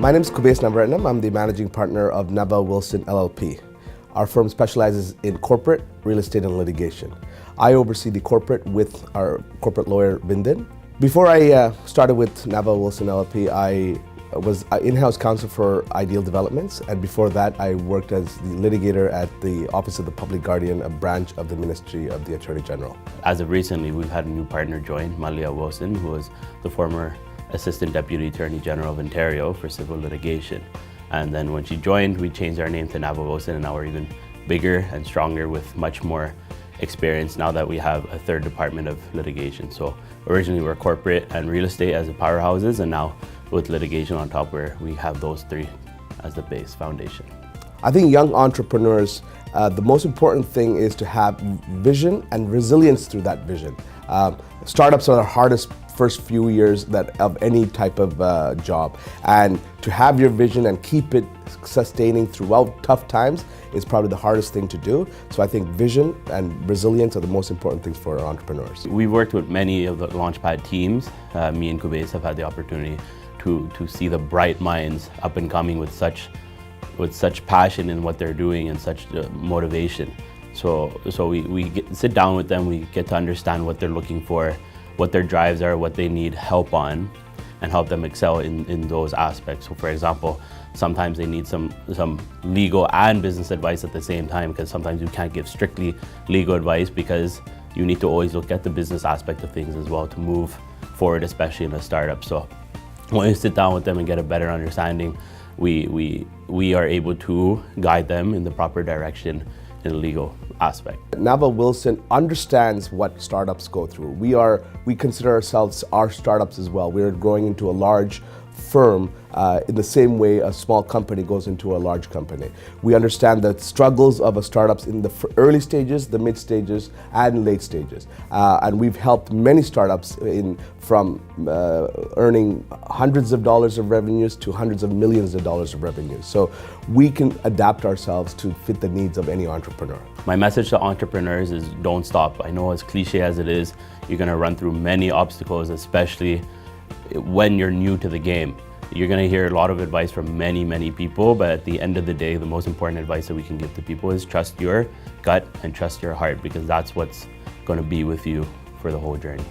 My name is Nava. I'm the managing partner of Nava Wilson LLP. Our firm specializes in corporate, real estate, and litigation. I oversee the corporate with our corporate lawyer, Bindin. Before I started with Nava Wilson LLP, I was in-house counsel for Ideal Developments, and before that I worked as the litigator at the Office of the Public Guardian, a branch of the Ministry of the Attorney General. As of recently, we've had a new partner join, Malia Wilson, who was the former Assistant Deputy Attorney General of Ontario for civil litigation. And then when she joined, we changed our name to Nava Wilson, and now we're even bigger and stronger with much more experience now that we have a third department of litigation. So originally we're corporate and real estate as the powerhouses, and now with litigation on top where we have those three as the base foundation. I think young entrepreneurs, the most important thing is to have vision and resilience through that vision. Startups are the hardest first few years of any type of job, and to have your vision and keep it sustaining throughout tough times is probably the hardest thing to do. So I think vision and resilience are the most important things for entrepreneurs. We've worked with many of the Launchpad teams. Me and Kubes have had the opportunity to see the bright minds up and coming with such passion in what they're doing and such motivation. So we sit down with them, we get to understand what they're looking for, what their drives are, what they need help on, and help them excel in those aspects. So for example, sometimes they need some legal and business advice at the same time, because sometimes you can't give strictly legal advice because you need to always look at the business aspect of things as well to move forward, especially in a startup. So when you sit down with them and get a better understanding, we are able to guide them in the proper direction in a legal aspect. Nava Wilson understands what startups go through. We consider ourselves our startups as well. We're growing into a large firm in the same way a small company goes into a large company. We understand the struggles of a startups in the early stages, the mid stages, and late stages. And we've helped many startups from earning hundreds of dollars of revenues to hundreds of millions of dollars of revenues. So we can adapt ourselves to fit the needs of any entrepreneur. My message to entrepreneurs is don't stop. I know as cliche as it is, you're going to run through many obstacles, especially when you're new to the game. You're going to hear a lot of advice from many people, but at the end of the day, the most important advice that we can give to people is trust your gut and trust your heart, because that's what's going to be with you for the whole journey.